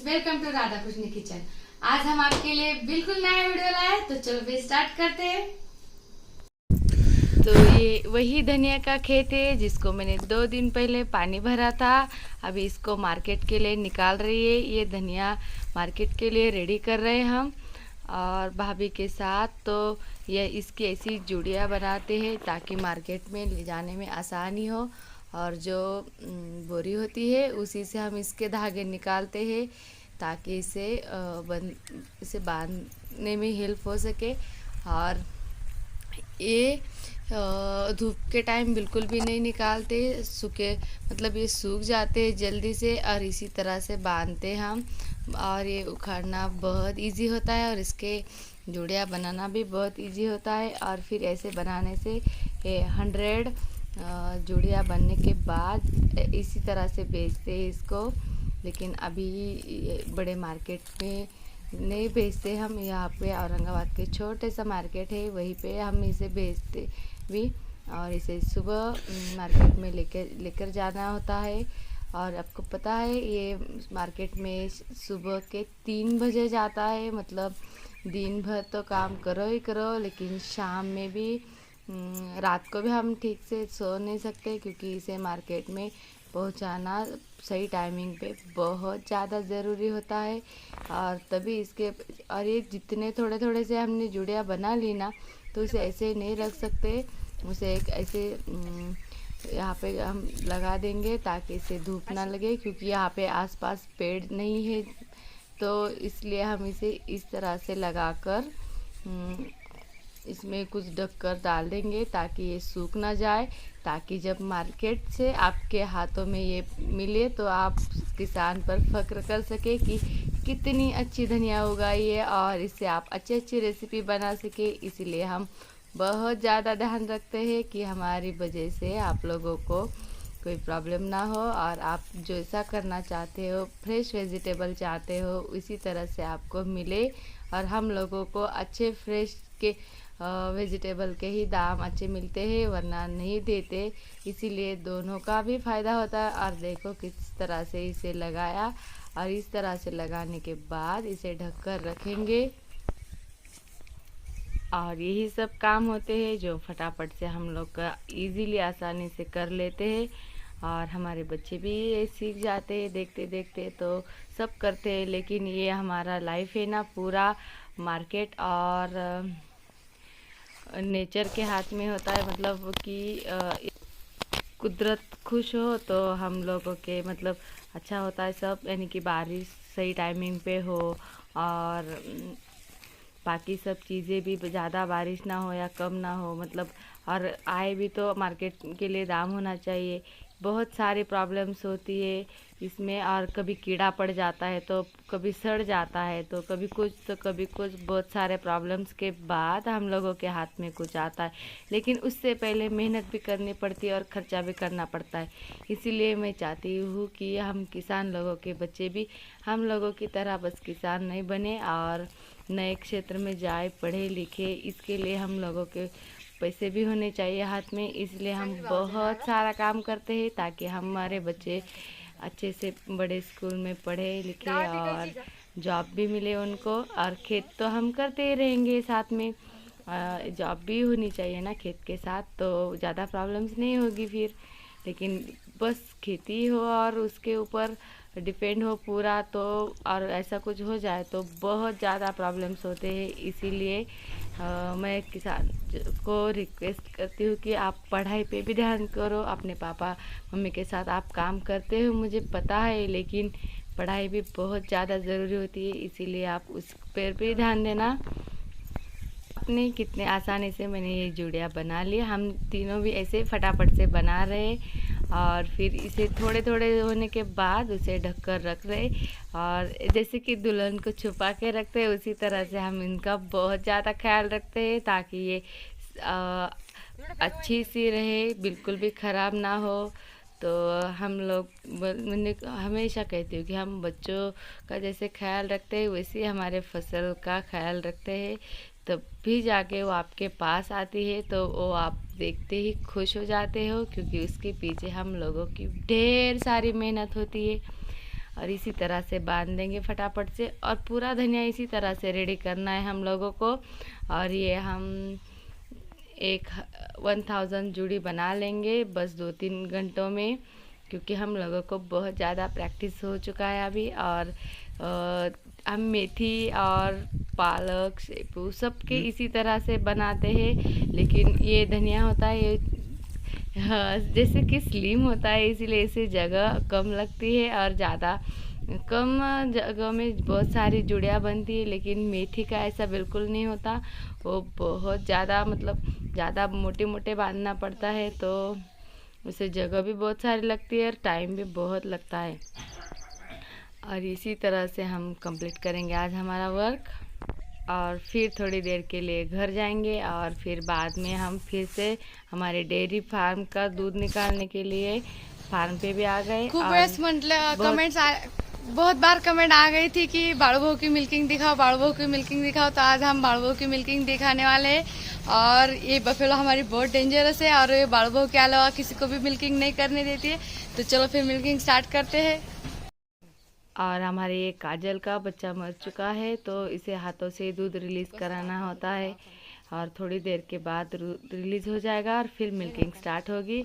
Welcome to Radha Krishna kitchen. आज हम आपके लिए बिल्कुल नया वीडियो लाए, तो चलो भी स्टार्ट करते हैं। तो ये वही धनिया का खेत है जिसको मैंने 2 दिन पहले पानी भरा था। अभी इसको मार्केट के लिए निकाल रही है। ये धनिया मार्केट के लिए रेडी कर रहे हैं हम और भाभी के साथ। तो ये इसकी ऐसी जुड़ियाँ बनाते हैं ताकि मार्केट में ले जाने में आसानी हो। और जो बोरी होती है उसी से हम इसके धागे निकालते हैं ताकि इसे बांधने में हेल्प हो सके। और ये धूप के टाइम बिल्कुल भी नहीं निकालते, सूखे मतलब ये सूख जाते हैं जल्दी से। और इसी तरह से बांधते हम और ये उखाड़ना बहुत इजी होता है और इसके जुड़ियाँ बनाना भी बहुत इजी होता है। और फिर ऐसे बनाने से ये 100 जुड़ियाँ बनने के बाद इसी तरह से बेचते हैं इसको। लेकिन अभी बड़े मार्केट में नहीं बेचते हम, यहाँ पे औरंगाबाद के छोटे सा मार्केट है वहीं पे हम इसे बेचते भी। और इसे सुबह मार्केट में लेकर जाना होता है। और आपको पता है ये मार्केट में सुबह के 3 बजे जाता है। मतलब दिन भर तो काम करो ही करो, लेकिन शाम में भी रात को भी हम ठीक से सो नहीं सकते क्योंकि इसे मार्केट में पहुंचाना सही टाइमिंग पे बहुत ज़्यादा ज़रूरी होता है। और तभी इसके और ये जितने थोड़े थोड़े से हमने जुड़ियाँ बना ली ना, तो उसे ऐसे नहीं रख सकते। उसे एक ऐसे यहाँ पे हम लगा देंगे ताकि इसे धूप ना लगे, क्योंकि यहाँ पे आसपास पेड़ नहीं है। तो इसलिए हम इसे इस तरह से लगाकर इसमें कुछ ढककर डाल देंगे ताकि ये सूख ना जाए, ताकि जब मार्केट से आपके हाथों में ये मिले तो आप किसान पर फख्र कर सके कि कितनी अच्छी धनिया उगाई है और इससे आप अच्छी अच्छी रेसिपी बना सके। इसीलिए हम बहुत ज़्यादा ध्यान रखते हैं कि हमारी वजह से आप लोगों को कोई प्रॉब्लम ना हो। और आप जो ऐसा करना चाहते हो, फ्रेश वेजिटेबल चाहते हो, इसी तरह से आपको मिले। और हम लोगों को अच्छे फ्रेश के वेजिटेबल के ही दाम अच्छे मिलते हैं, वरना नहीं देते। इसीलिए दोनों का भी फ़ायदा होता है। और देखो किस तरह से इसे लगाया, और इस तरह से लगाने के बाद इसे ढककर रखेंगे। और यही सब काम होते हैं जो फटाफट से हम लोग का इजीली आसानी से कर लेते हैं। और हमारे बच्चे भी ये सीख जाते हैं देखते देखते, तो सब करते हैं। लेकिन ये हमारा लाइफ है ना, पूरा मार्केट और नेचर के हाथ में होता है। मतलब कि कुदरत खुश हो तो हम लोगों के मतलब अच्छा होता है सब। यानी कि बारिश सही टाइमिंग पे हो और बाकी सब चीज़ें भी, ज़्यादा बारिश ना हो या कम ना हो, मतलब और आए भी तो मार्केट के लिए दाम होना चाहिए। बहुत सारी प्रॉब्लम्स होती है इसमें। और कभी कीड़ा पड़ जाता है, तो कभी सड़ जाता है, तो कभी कुछ तो कभी कुछ। बहुत सारे प्रॉब्लम्स के बाद हम लोगों के हाथ में कुछ आता है, लेकिन उससे पहले मेहनत भी करनी पड़ती है और ख़र्चा भी करना पड़ता है। इसीलिए मैं चाहती हूँ कि हम किसान लोगों के बच्चे भी हम लोगों की तरह बस किसान नहीं बने और नए क्षेत्र में जाए, पढ़े लिखे। इसके लिए हम लोगों के पैसे भी होने चाहिए हाथ में। इसलिए हम बहुत सारा काम करते हैं ताकि हमारे बच्चे अच्छे से बड़े स्कूल में पढ़े लिखे और जॉब भी मिले उनको। और खेत तो हम करते ही रहेंगे साथ में, जॉब भी होनी चाहिए ना खेत के साथ, तो ज़्यादा प्रॉब्लम्स नहीं होगी फिर। लेकिन बस खेती हो और उसके ऊपर डिपेंड हो पूरा, तो और ऐसा कुछ हो जाए तो बहुत ज़्यादा प्रॉब्लम्स होते हैं। इसीलिए मैं किसान को रिक्वेस्ट करती हूँ कि आप पढ़ाई पे भी ध्यान करो। अपने पापा मम्मी के साथ आप काम करते हो मुझे पता है, लेकिन पढ़ाई भी बहुत ज़्यादा ज़रूरी होती है। इसीलिए आप उस पर भी ध्यान देना। आपने कितने आसानी से मैंने ये जुड़ियाँ बना ली। हम तीनों भी ऐसे फटाफट से बना रहे और फिर इसे थोड़े थोड़े होने के बाद उसे ढककर रख रहे। और जैसे कि दुल्हन को छुपा के रखते हैं, उसी तरह से हम इनका बहुत ज़्यादा ख्याल रखते हैं ताकि ये अच्छी सी रहे, बिल्कुल भी ख़राब ना हो। तो हम लोग मैंने हमेशा कहती हूँ कि हम बच्चों का जैसे ख्याल रखते हैं वैसे हमारे फसल का ख्याल रखते हैं। तब भी जाके वो आपके पास आती है तो वो आप देखते ही खुश हो जाते हो, क्योंकि उसके पीछे हम लोगों की ढेर सारी मेहनत होती है। और इसी तरह से बांध देंगे फटाफट से। और पूरा धनिया इसी तरह से रेडी करना है हम लोगों को। और ये हम 1000 जुड़ी बना लेंगे बस 2-3 घंटों में, क्योंकि हम लोगों को बहुत ज़्यादा प्रैक्टिस हो चुका है अभी। और हम मेथी और पालक शेपू सबके इसी तरह से बनाते हैं, लेकिन ये धनिया होता है ये जैसे कि स्लिम होता है, इसीलिए इसे जगह कम लगती है और ज़्यादा कम जगह में बहुत सारी जुड़ियाँ बनती है। लेकिन मेथी का ऐसा बिल्कुल नहीं होता, वो बहुत ज़्यादा मतलब ज़्यादा मोटे मोटे बांधना पड़ता है, तो उसे जगह भी बहुत सारी लगती है और टाइम भी बहुत लगता है। और इसी तरह से हम कंप्लीट करेंगे आज हमारा वर्क। और फिर थोड़ी देर के लिए घर जाएंगे और फिर बाद में हम फिर से हमारे डेयरी फार्म का दूध निकालने के लिए फार्म पे भी आ गए। खूब कमेंट्स बहुत बार कमेंट आ गई थी कि बाड़ू बहू की मिल्किंग दिखाओ, बाड़ू बहू की मिल्किंग दिखाओ। तो आज हम बाड़ू बहू की मिल्किंग दिखाने वाले हैं। और ये बफेलो हमारी बहुत डेंजरस है और ये बाड़ू बहू के अलावा किसी को भी मिल्किंग नहीं करने देती है। तो चलो फिर मिल्किंग स्टार्ट करते हैं। और हमारे ये काजल का बच्चा मर चुका है, तो इसे हाथों से दूध रिलीज़ कराना होता है और थोड़ी देर के बाद रिलीज़ हो जाएगा और फिर मिल्किंग स्टार्ट होगी।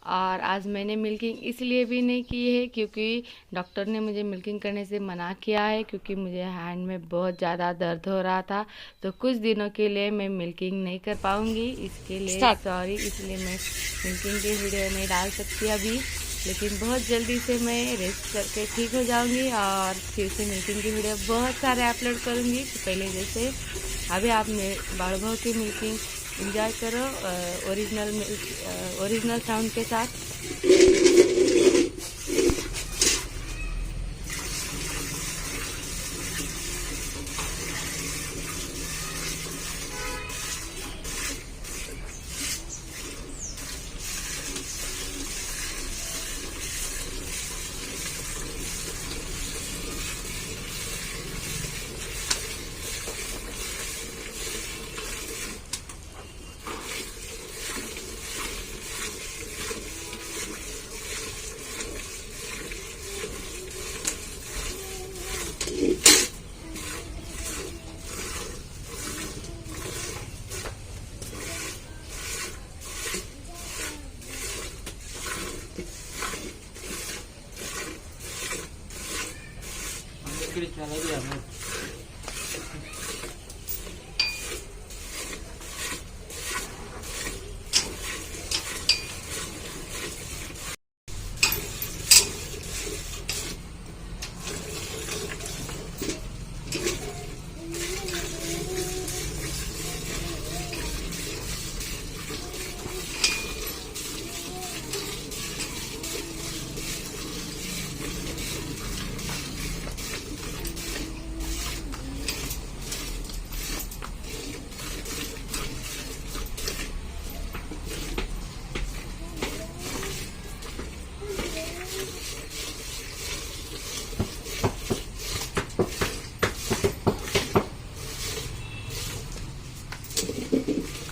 और आज मैंने मिल्किंग इसलिए भी नहीं की है क्योंकि डॉक्टर ने मुझे मिल्किंग करने से मना किया है, क्योंकि मुझे हैंड में बहुत ज़्यादा दर्द हो रहा था। तो कुछ दिनों के लिए मैं मिल्किंग नहीं कर पाऊँगी, इसके लिए सॉरी। इसलिए मैं मिल्किंग की वीडियो नहीं डाल सकती अभी, लेकिन बहुत जल्दी से मैं रेस्ट करके ठीक हो जाऊंगी और फिर से मिल्किंग की वीडियो बहुत सारे अपलोड करूंगी पहले जैसे। अभी आप बाड़ू बहू की मिल्किंग एंजॉय करो ओरिजिनल साउंड के साथ।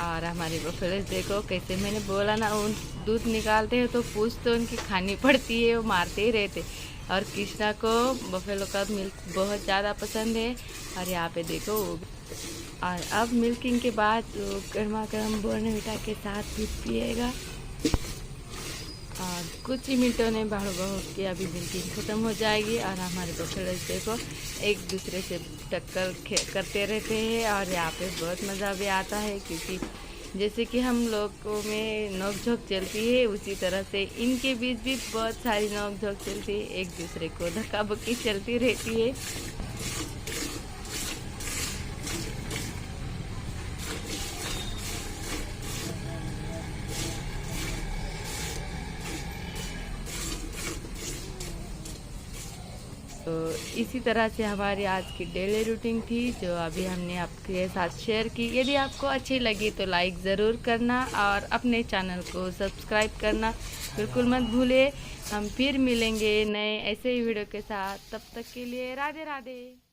और हमारी बफेलोज देखो कैसे, मैंने बोला ना उन दूध निकालते हैं तो पूछ तो उनकी खानी पड़ती है, वो मारते ही रहते। और कृष्णा को बफेलो का मिल्क बहुत ज़्यादा पसंद है। और यहाँ पे देखो और अब मिल्किंग के बाद गर्मा गर्म बोर्नविटा के साथ दूध पिएगा। और कुछ ही मिनटों में बाड़ू बहू की अभी मिल्किंग ख़त्म हो जाएगी। और हमारे बफेलोज देखो एक दूसरे से टक्कर करते रहते हैं और यहाँ पे बहुत मज़ा भी आता है, क्योंकि जैसे कि हम लोगों में नोक झोंक चलती है उसी तरह से इनके बीच भी बहुत सारी नोक झोंक चलती है, एक दूसरे को धक्का बक्की चलती रहती है। तो इसी तरह से हमारी आज की डेली रूटीन थी, जो अभी हमने आपके साथ शेयर की। यदि आपको अच्छी लगी तो लाइक ज़रूर करना और अपने चैनल को सब्सक्राइब करना बिल्कुल मत भूलिए। हम फिर मिलेंगे नए ऐसे ही वीडियो के साथ, तब तक के लिए राधे राधे।